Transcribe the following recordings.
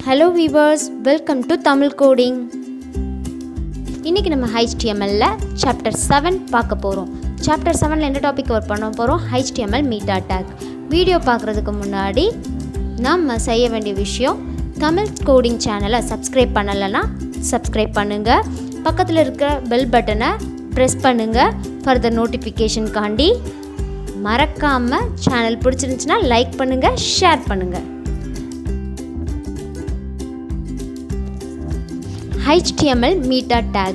Hello viewers, welcome to Tamil Coding. இன்னைக்கு நம்ம HTML-ல chapter 7 பார்க்க போறோம். chapter 7ல என்ன டாபிக் கவர் பண்ண போறோம்? HTML meta tag. வீடியோ பார்க்கிறதுக்கு முன்னாடி நம்ம செய்ய வேண்டிய விஷயம் தமிழ் கோடிங் சேனலை சப்ஸ்கிரைப் பண்ணலனா சப்ஸ்கிரைப் பண்ணுங்க. பக்கத்துல இருக்கிற பெல் பட்டனை பிரஸ் பண்ணுங்க ஃபர்தர் நோட்டிஃபிகேஷன் காண்டி. மறக்காம சேனல் பிடிச்சிருந்துச்சுன்னா லைக் பண்ணுங்க, ஷேர் பண்ணுங்க. HTML meta tag.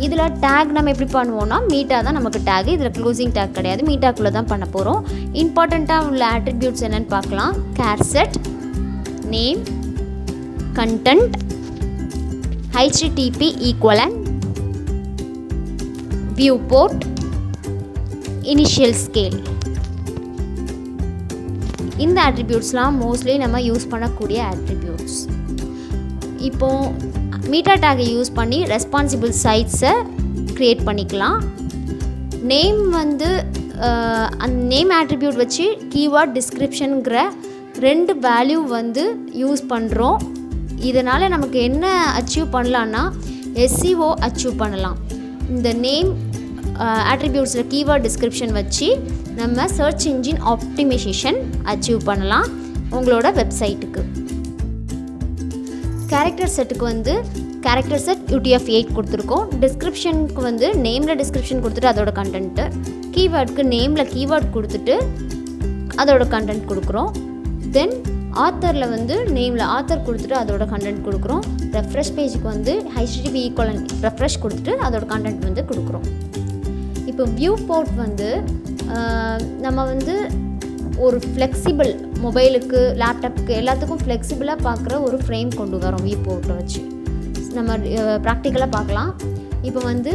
இதில் டேக் நம்ம எப்படி பண்ணுவோம்னா மீட்டா தான் நமக்கு டேக். இதில் க்ளோசிங் டேக் கிடையாது, மீட்டாக்குள்ளே தான் பண்ண போகிறோம். இம்பார்ட்டண்ட்டாக உள்ள ஆட்ரிபியூட்ஸ் என்னென்னு பார்க்கலாம். Charset, name, content, HTTP equivalent, viewport, initial scale. இந்த ஆட்ரிபியூட்ஸ்லாம் மோஸ்ட்லி நம்ம யூஸ் பண்ணக்கூடிய ஆட்ரிபியூட்ஸ். இப்போது மீட்டா டேகை யூஸ் பண்ணி ரெஸ்பான்சிபிள் சைட்ஸை க்ரியேட் பண்ணிக்கலாம். நேம் வந்து அந்த நேம் ஆட்ரிபியூட் வச்சு கீவேர்ட் டிஸ்கிரிப்ஷனுங்கிற 2 வேல்யூ வந்து யூஸ் பண்ணுறோம். இதனால் நமக்கு என்ன அச்சீவ் பண்ணலான்னா SEO அச்சீவ் பண்ணலாம். இந்த நேம் ஆட்ரிபியூட்ஸில் கீவேர்ட் டிஸ்கிரிப்ஷன் வச்சு நம்ம சர்ச் இன்ஜின் ஆப்டிமைசேஷன் அச்சீவ் பண்ணலாம் உங்களோட வெப்சைட்டுக்கு. கேரக்டர் செட்டுக்கு வந்து கேரக்டர் செட் UTF-8 கொடுத்துருக்கோம். டிஸ்கிரிப்ஷனுக்கு வந்து நேமில் டிஸ்கிரிப்ஷன் கொடுத்துட்டு அதோட கண்டென்ட்டு, கீவேர்டுக்கு நேமில் கீவேர்ட் கொடுத்துட்டு அதோட கண்டென்ட் கொடுக்குறோம். தென் ஆத்தரில் வந்து நேமில் ஆத்தர் கொடுத்துட்டு அதோட கண்டென்ட் கொடுக்குறோம். ரெஃப்ரெஷ் பேஜுக்கு வந்து HTTP ஈக்குவலன்ட் ரெஃப்ரெஷ் கொடுத்துட்டு அதோட கண்டென்ட் வந்து கொடுக்குறோம். இப்போ வியூ போர்ட் வந்து நம்ம வந்து ஒரு ஃப்ளெக்சிபிள் மொபைலுக்கு, லேப்டாப்புக்கு எல்லாத்துக்கும் ஃப்ளெக்சிபிளாக பார்க்குற ஒரு ஃப்ரேம் கொண்டு வரோம் வியூ போர்ட்டை வச்சு. நம்ம ப்ராக்டிக்கலாக பார்க்கலாம். இப்போ வந்து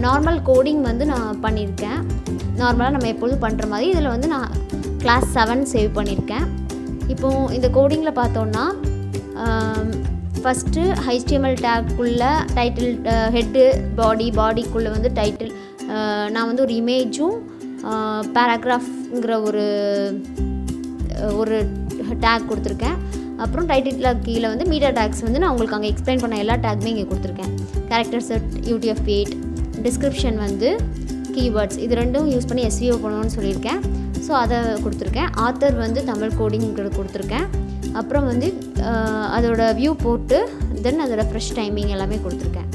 நார்மல் கோடிங் வந்து நான் பண்ணியிருக்கேன். நார்மலாக நம்ம எப்பொழுதும் பண்ணுற மாதிரி இதில் வந்து நான் கிளாஸ் 7 சேவ் பண்ணியிருக்கேன். இப்போது இந்த கோடிங்கில் பார்த்தோன்னா ஃபஸ்ட்டு HTML டேக்குள்ளே டைட்டில், ஹெட்டு, பாடிக்குள்ளே வந்து டைட்டில், நான் வந்து ஒரு இமேஜும் பேராகிராஃப்ங்கிற ஒரு டேக் கொடுத்துருக்கேன். அப்புறம் டைட்டில் கீழே வந்து மீட்டா டேக்ஸ் வந்து நான் உங்களுக்கு அங்கே எக்ஸ்பிளைன் பண்ண எல்லா டேக்குமே இங்கே கொடுத்துருக்கேன். கேரக்டர் செட் UTF-8, டிஸ்கிரிப்ஷன் வந்து கீவேர்ட்ஸ், இது ரெண்டும் யூஸ் பண்ணி SEO பண்ணணும்னு சொல்லியிருக்கேன். ஸோ அதை கொடுத்துருக்கேன். ஆத்தர் வந்து தமிழ் கோடிங்கிறது கொடுத்துருக்கேன். அப்புறம் வந்து அதோட வியூ போட்டு தென் அதோட ஃப்ரெஷ் டைமிங் எல்லாமே கொடுத்துருக்கேன்.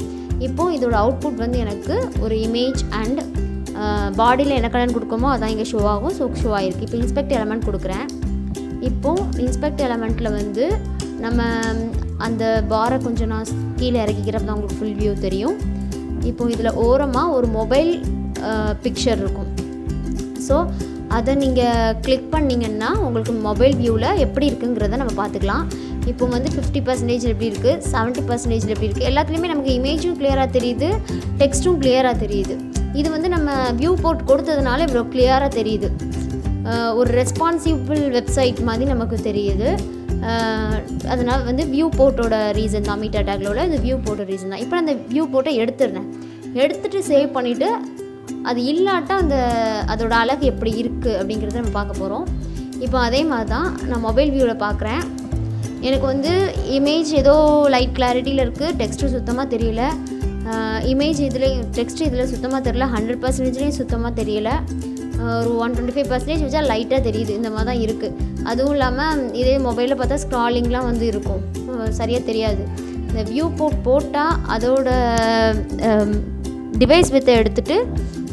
இப்போது இதோட அவுட்புட் வந்து எனக்கு ஒரு இமேஜ் அண்ட் பாடியில் என்ன கலர் கொடுக்குமோ அதான் இங்கே ஷோ ஆகும். ஸோ ஷோ ஆகிருக்கு. இப்போ இன்ஸ்பெக்ட் எலமெண்ட் கொடுக்குறேன். இப்போது இன்ஸ்பெக்ட் எலமெண்ட்டில் வந்து நம்ம அந்த பாரை கொஞ்சம் நான் கீழே இறக்கிக்கிறப்ப தான் உங்களுக்கு ஃபுல் வியூ தெரியும். இப்போது இதில் ஓரமாக ஒரு மொபைல் பிக்சர் இருக்கும். ஸோ அதை நீங்கள் கிளிக் பண்ணிங்கன்னா உங்களுக்கு மொபைல் வியூவில் எப்படி இருக்குங்கிறத நம்ம பார்த்துக்கலாம். இப்போ வந்து 50% எப்படி இருக்குது, 70% எப்படி இருக்குது, எல்லாத்துலேயுமே நமக்கு இமேஜும் கிளியராக தெரியுது, டெக்ஸ்ட்டும் கிளியராக தெரியுது. இது வந்து நம்ம வியூ போர்ட் கொடுத்ததுனால இவ்வளோ கிளியராக தெரியுது. ஒரு ரெஸ்பான்சிபிள் வெப்சைட் மாதிரி நமக்கு தெரியுது. அதனால் வந்து வியூ போர்ட்டோட ரீசன் தான், மீட்டா டேக்லோட இது வியூ போர்ட்டோட ரீசன் தான். இப்போ அந்த வியூ போர்ட்டை எடுத்துகிட்டு சேவ் பண்ணிவிட்டு அது இல்லாட்டா அதோட அழகு எப்படி இருக்குது அப்படிங்கிறத நம்ம பார்க்க போகிறோம். இப்போ அதே மாதிரி தான் நான் மொபைல் வியூவில் பார்க்குறேன். எனக்கு வந்து இமேஜ் ஏதோ லைட் கிளாரிட்டியில் இருக்குது, டெக்ஸ்ட்டு சுத்தமாக தெரியல. இமேஜ் இதில் டெக்ஸ்ட்டு இதில் சுத்தமாக தெரியல, 100%லேயும் சுத்தமாக தெரியல. ஒரு 125% வச்சா லைட்டாக தெரியுது. இந்த மாதிரி தான் இருக்குது. அதுவும் இல்லாமல் இதே மொபைலில் பார்த்தா ஸ்க்ராலிங்லாம் வந்து இருக்கும், சரியாக தெரியாது. இந்த வியூ போட்டால் அதோட டிவைஸ் வித்தை எடுத்துகிட்டு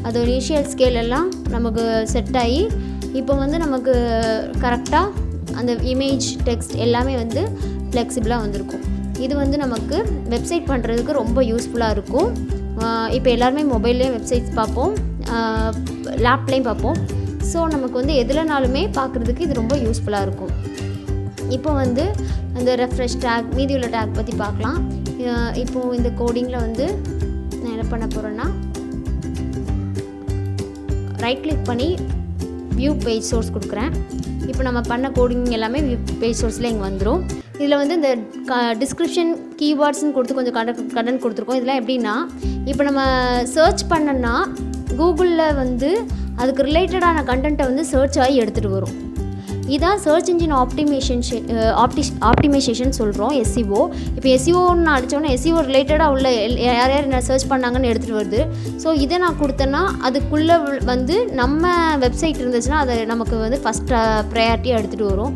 அதோட இனிஷியல் ஸ்கேல் எல்லாம் நமக்கு செட் ஆகி இப்போ வந்து நமக்கு கரெக்டாக அந்த இமேஜ், டெக்ஸ்ட் எல்லாமே வந்து ஃப்ளெக்சிபிளாக வந்திருக்கும். இது வந்து நமக்கு வெப்சைட் பண்ணுறதுக்கு ரொம்ப யூஸ்ஃபுல்லாக இருக்கும். இப்போ எல்லாருமே மொபைல்லேயும் வெப்சைட்ஸ் பார்ப்போம், லேப்லேயும் பார்ப்போம். ஸோ நமக்கு வந்து எதுலனாலுமே பார்க்குறதுக்கு இது ரொம்ப யூஸ்ஃபுல்லாக இருக்கும். இப்போ வந்து அந்த ரெஃப்ரெஷ் டேக், மீதி உள்ள டேக் பற்றி பார்க்கலாம். இப்போது இந்த கோடிங்கில் வந்து நான் என்ன பண்ண போகிறேன்னா ரைட் கிளிக் பண்ணி வியூ பேஜ் சோர்ஸ் கொடுக்குறேன். இப்போ நம்ம பண்ண கோடிங் எல்லாமே வியூ பேஜ் சோர்ஸில் இங்கே வந்துடும். இதில் வந்து இந்த டிஸ்கிரிப்ஷன் கீவேர்ட்ஸ்னு கொடுத்து கொஞ்சம் கண்டென்ட் கொடுத்துருக்கோம். இதெல்லாம் எப்படின்னா இப்போ நம்ம சர்ச் பண்ணோன்னா கூகுளில் வந்து அதுக்கு ரிலேட்டடான கண்டென்ட்டை வந்து சர்ச் ஆகி எடுத்துகிட்டு வரும். இதான் சர்ச் இன்ஜின் ஆப்டிமைசேஷன் சொல்கிறோம் SEO. இப்போ SEOன்னு அடித்தோன்னா SEO ரிலேட்டடாக உள்ள யார் யார் என்ன சர்ச் பண்ணாங்கன்னு எடுத்துகிட்டு வருது. ஸோ இதை நான் கொடுத்தேன்னா அதுக்குள்ளே வந்து நம்ம வெப்சைட் இருந்துச்சுன்னா அதை நமக்கு வந்து ஃபஸ்ட் ப்ரையாரிட்டியாக எடுத்துகிட்டு வரும்.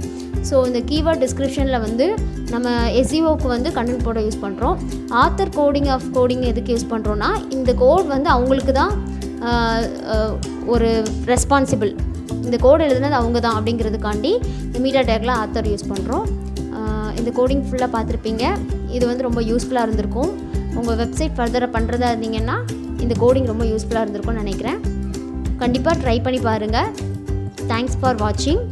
ஸோ இந்த கீவேர்ட் டிஸ்கிரிப்ஷனில் வந்து நம்ம SEOக்கு வந்து கண்டென்ட் போட யூஸ் பண்ணுறோம். ஆத்தர் கோடிங் எதுக்கு யூஸ் பண்ணுறோன்னா இந்த கோட் வந்து அவங்களுக்கு தான் ஒரு ரெஸ்பான்சிபிள், இந்த கோட் எழுதுனது அவங்க தான் அப்படிங்கிறதுக்காண்டி இந்த மீடியா டேக்கில் ஆத்தர் யூஸ் பண்ணுறோம். இந்த கோடிங் ஃபுல்லாக பார்த்துருப்பீங்க. இது வந்து ரொம்ப யூஸ்ஃபுல்லாக இருந்திருக்கும். உங்கள் வெப்சைட் ஃபர்தராக பண்ணுறதா இருந்தீங்கன்னா இந்த கோடிங் ரொம்ப யூஸ்ஃபுல்லாக இருந்திருக்கும்னு நினைக்கிறேன். கண்டிப்பாக ட்ரை பண்ணி பாருங்கள். தேங்க்ஸ் ஃபார் வாட்சிங்.